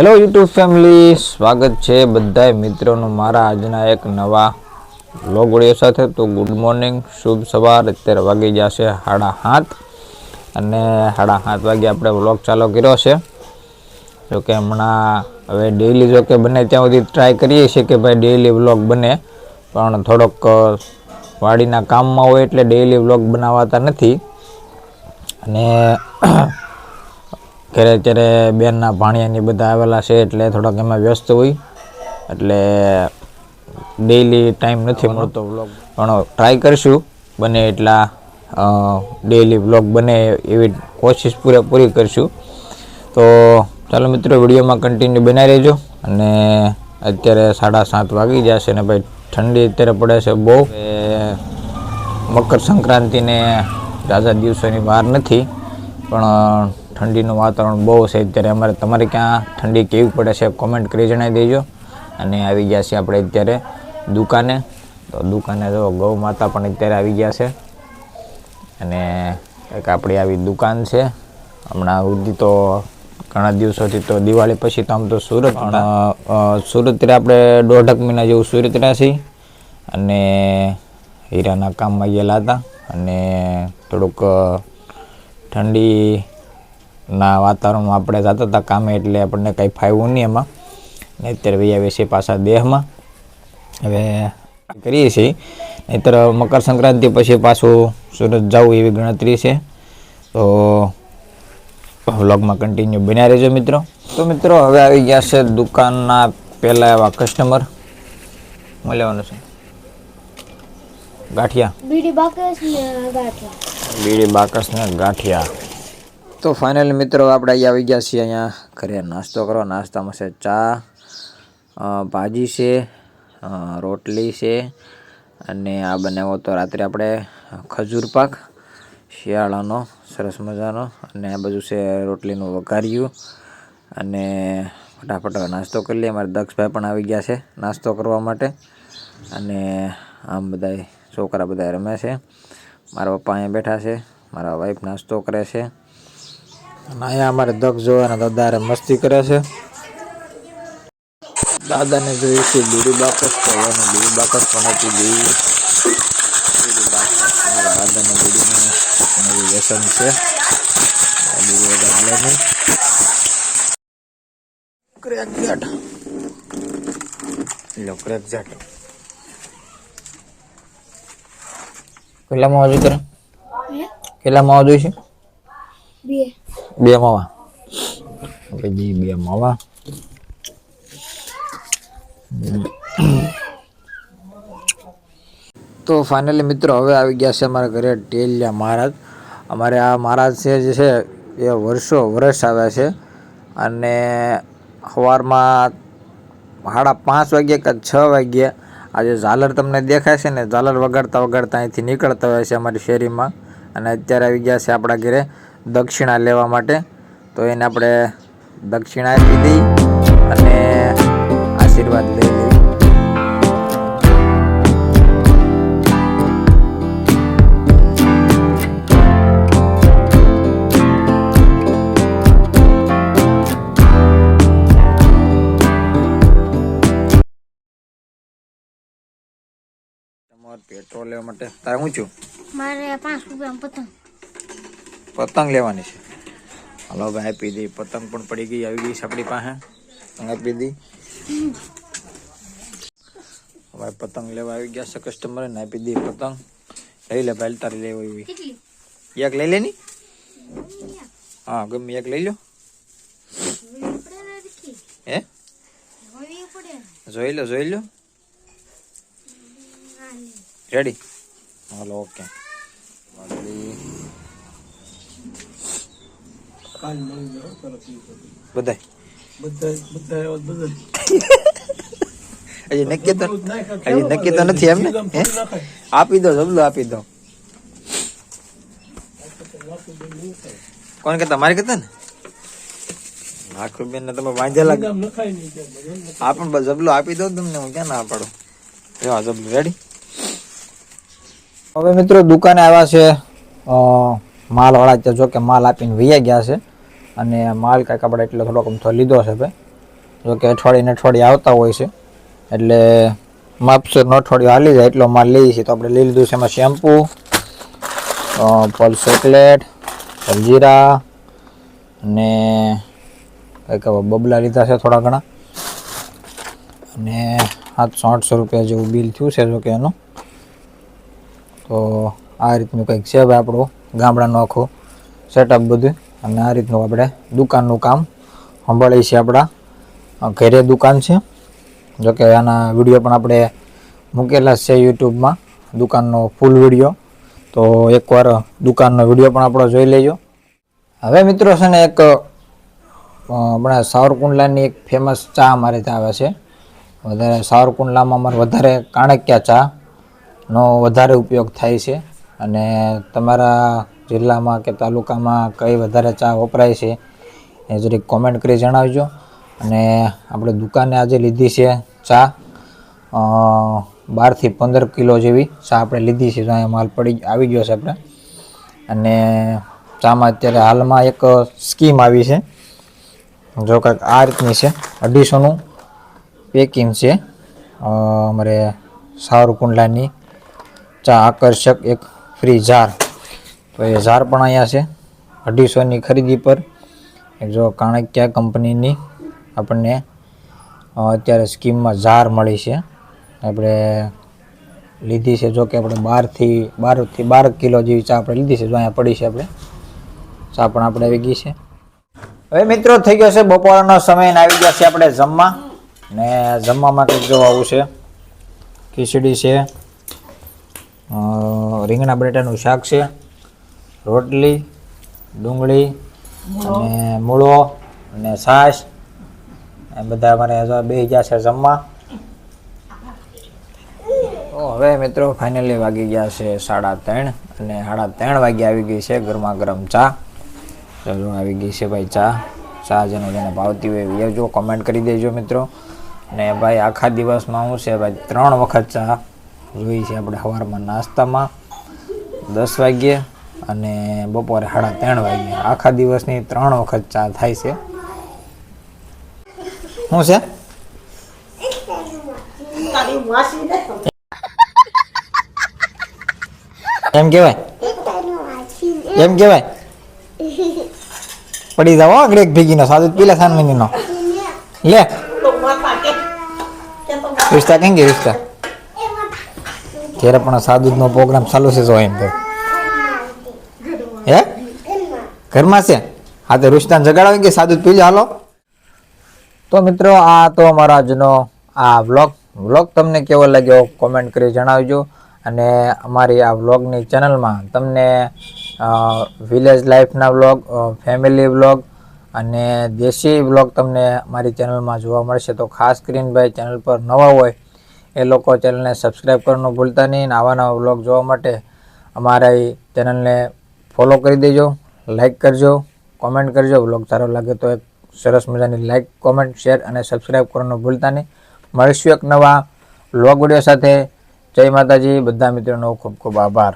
Hello YouTube family, સ્વાગત છે બધા મિત્રોનું મારા આજના એક નવા વ્લોગ વિડીયો સાથે। તો ગુડ મોર્નિંગ, શુભ સવાર। અત્યારે વાગી જશે 7:30 અને 7:30 વાગે આપણે વ્લોગ ચાલુ કર્યો છે। જોકે હમણાં હવે ડેઈલી જોકે બને ત્યાં સુધી ટ્રાય કરીએ છીએ કે ભાઈ ડેઈલી વ્લોગ બને, પણ થોડોક વાડીના કામમાં હોય એટલે ડેઈલી વ્લોગ બનાવાતા નથી। અને ઘરે અત્યારે બેનના ભાણિયાની બધા આવેલા છે એટલે થોડાક એમાં વ્યસ્ત હોય એટલે ડેઈલી ટાઈમ નથી મળતો વ્લોગ, પણ ટ્રાય કરીશું બને એટલા ડેઈલી વ્લોગ બને એવી કોશિશ પૂરેપૂરી કરીશું। તો ચાલો મિત્રો, વિડીયોમાં કન્ટિન્યુ બનાવી રહેજો। અને અત્યારે 7:30 વાગી જશે ને ભાઈ ઠંડી અત્યારે પડે છે બહુ। મકર સંક્રાંતિને ઝાઝા દિવસોની વાર નથી, પણ ઠંડીનું વાતાવરણ બહુ છે અત્યારે। અમારે તમારે ક્યાં ઠંડી કેવી પડે છે કોમેન્ટ કરી જણાવી દેજો। અને આવી ગયા છે આપણે અત્યારે દુકાને। તો દુકાને જો ગૌ માતા પણ અત્યારે આવી ગયા છે અને એક આપણી આવી દુકાન છે। હમણાં સુધી તો ઘણા દિવસોથી તો દિવાળી પછી તો આમ તો સુરત સુરતથી આપણે 1.5 મહિના જેવું સુરત રહ્યા છીએ અને હીરાના કામમાં ગયેલા હતા અને થોડુંક ઠંડીના વાતાવરણમાં આપણે જતા હતા કામે એટલે આપણને કંઈ ફાવ્યું નહીં એમાં, ને અત્યારે વહી આવે છે પાછા દેહમાં। હવે કરીએ છીએ, નહીંતર મકર સંક્રાંતિ પછી પાછું સુરત જવું એવી ગણતરી છે। તો વ્લોગમાં કન્ટિન્યુ બન્યા રહેજો મિત્રો। તો મિત્રો હવે આવી ગયા છે દુકાનના પહેલા એવા કસ્ટમર। શું લેવાનું છે? ગાંઠિયા, બીડી બાકસ ને ગાંઠિયા। તો ફાઇનલી મિત્રો આપણે અહીંયા આવી ગયા છીએ અહીંયા ઘરે નાસ્તો કરવા। નાસ્તામાં છે ચા, ભાજી છે, રોટલી છે અને આ બનાવ્યો તો રાત્રે આપણે ખજૂર પાક શિયાળાનો સરસ મજાનો, અને આ બધું છે રોટલીનું વઘાર્યું। અને ફટાફટ નાસ્તો કરી લઈએ। અમારે દક્ષભાઈ પણ આવી ગયા છે નાસ્તો કરવા માટે, અને આમ બધા છોકરા બધા રમે છે। મારા પપ્પા અહીંયા બેઠા છે, મારા વાઈફ નાસ્તો કરે છે, અને અહીંયા અમારે દક્ષ જોવે અને દાદા મસ્તી કરે છે। દાદાને જોઈએ છે બીડી બાકસ, તો એને બીડી બાકસ પણ આપી દીધી। દાદાને બીડીનું નવું વ્યસન છે, બીડી વગર હાલે નહીં। ક્રેક જાટ લો, ક્રેક જાટ કેટલા માવા જોઈએ? કેટલા માવા જોઈએ છે? બે માવા, બે માવા। તો ફાઇનલી મિત્રો હવે આવી ગયા છે અમારા ઘરે ટેલિયા મહારાજ। અમારે આ મહારાજ છે જે છે એ વર્ષ આવ્યા છે, અને સવારમાં 5:30 વાગ્યે કે 6 વાગ્યે આજે ઝાલર તમને દેખાય છે ને, ઝાલર વગાડતા વગાડતા અહીંથી નીકળતા હોય છે અમારી શેરીમાં। અને અત્યારે આવી ગયા છે આપણા ઘરે દક્ષિણા લેવા માટે। તો એને આપણે દક્ષિણા આપી દઈ અને આશીર્વાદ લઈ લઈ। પેટ્રોલ લેવા માટે તારે શું છું? મારે 5 રૂપિયા પતંગ લેવાની છે। હાલો ભાઈ આપી દઈ। પતંગ પણ પડી ગઈ, આવી ગઈ છે આપણી પાસે, આપી દઈ। હવે પતંગ લેવા આવી ગયા છે કસ્ટમર ને, આપી દઈ પતંગ। લઈ લે ભાઈ, તારે લેવો એવી એક લઈ લે ની। હા ગમે એક લઈ લો। હે જોઈ લો રેડી? Hello okay. બધા હજી નક્કી તો નથી એમ ને? આપી દો જબલું આપી દો। કોણ કહેતા? મારે કહેતા ને આખું બેન ને તમે વાંધેલા આ પણ બસ જબલું આપી દો તમને, હું ક્યાં ના પાડું। જબલું રેડી? હવે મિત્રો દુકાને આવ્યા છે માલ વાળા, જો કે માલ આપીને વૈયા ગયા છે, અને માલ કાંઈક આપણે એટલે થોડોક અમથો લીધો છે ભાઈ। જો કે અઠવાડિયે આવતા હોય છે, એટલે માપસર અઠવાડિયું હાલી જાય એટલો માલ લઈએ છીએ. તો આપણે લઈ લીધું છે એમાં શેમ્પૂ, પલ ચોકલેટ, જલજીરા અને કંઈક બબલા લીધા છે થોડા ઘણા, અને 700-800 રૂપિયા જેવું બિલ થયું છે. જો કે એનું તો આ રીતનું કંઈક છે ભાઈ આપણું ગામડાનું આખું સેટઅપ બધું. અને આ રીતનું આપણે દુકાનનું કામ સંભાળીએ છીએ. આપણા ઘરે દુકાન છે. જોકે આના વિડીયો પણ આપણે મૂકેલા છે યુટ્યુબમાં, દુકાનનો ફૂલ વિડીયો. તો એકવાર દુકાનનો વિડીયો પણ આપણો જોઈ લેજો. હવે મિત્રો છે ને એક આપણા સાવરકુંડલાની એક ફેમસ ચા અમારે ત્યાં આવે છે. વધારે સાવરકુંડલામાં અમારે વધારે કાણકિયા ચાનો વધારે ઉપયોગ થાય છે. અને તમારા જિલ્લામાં કે તાલુકામાં કઈ વધારે ચા વપરાય છે એ જરીક કોમેન્ટ કરી જણાવજો. અને આપણે દુકાને આજે લીધી છે ચા 12 થી 15 કિલો જેવી ચા આપણે લીધી છે. અહીંયા માલ આવી ગયો છે આપણે. અને ચામાં અત્યારે હાલમાં એક સ્કીમ આવી છે. જો કંઈક આ રીતની છે, 250નું પેકિંગ છે. અમારે સાવરકુંડલાની ચા આકર્ષક એક ફ્રી જાર, તો એ જાર પણ અહીંયા છે 250ની ખરીદી પર. એક જો કાણકિયા કંપનીની આપણને અત્યારે સ્કીમમાં જાર મળી છે, આપણે લીધી છે. જો કે આપણે 12 કિલો જેવી ચા આપણે લીધી છે. જો અહીંયા પડી છે આપણે ચા પણ આપણે આવી ગઈ છે. હવે મિત્રો થઈ ગયો છે બપોરનો સમય ને આવી ગયા છે આપણે જમવા. ને જમવામાં કંઈક જો આવું છે, ખીચડી છે, રીંગણા બટેટાનું શાક છે, રોટલી, ડુંગળી અને મૂળો અને છાશ. એ બધા અમારે બે ગયા છે જમવા. તો હવે મિત્રો ફાઇનલી વાગી ગયા છે 3:30 અને 3:30 વાગે આવી ગઈ છે ગરમા ગરમ ચા. ચલો આવી ગઈ છે ભાઈ ચા જેને ભાવતી હોય વેચજો, કોમેન્ટ કરી દેજો મિત્રો. અને ભાઈ આખા દિવસમાં શું છે ભાઈ 3 વખત ચા જોઈ છે આપણે. સવારમાં નાસ્તામાં 10 વાગ્યે અને બપોરે 3:30 વાગ્યે. આખા દિવસની 3 વખત ચા થાય છે. શું છે એમ કહેવાય? એમ કહેવાય? પડી જાવ આગળ એક ભેગીનો સાદુ પીલા સાનવીનો લે રિશ્તા કેમ કે રિશ્તા ત્યારે પણ સાદુનો પ્રોગ્રામ ચાલુ છે. જો એમ તો હે ઘરમાં છે. હા તો રિશ્તાને જગાડાવી કે સાદુ પી લે હાલો. તો મિત્રો આ તો અમારા આજનો આ વ્લોગ તમને કેવો લાગ્યો કોમેન્ટ કરી જણાવજો. અને અમારી આ વ્લોગની ચેનલમાં તમને વિલેજ લાઈફના વ્લોગ, ફેમિલી વ્લોગ અને દેશી વ્લોગ તમને મારી ચેનલમાં જોવા મળશે. તો ખાસ કરીને ભાઈ ચેનલ પર નવા હોય એ લોકો ચેનલને સબસ્ક્રાઈબ કરવાનું ભૂલતા નહીં. નવા નવા વ્લોગ જોવા માટે અમારી ચેનલને ફોલો કરી દેજો, લાઈક કરજો, કોમેન્ટ કરજો. વ્લોગ સારો લાગે તો એક સરસ મજાની લાઈક, કોમેન્ટ, શેર અને સબસ્ક્રાઈબ કરવાનું ભૂલતા નહીં. મળીશું એક નવા વ્લોગ વિડીયો સાથે. જય માતાજી. બધા મિત્રોનો ખૂબ ખૂબ આભાર.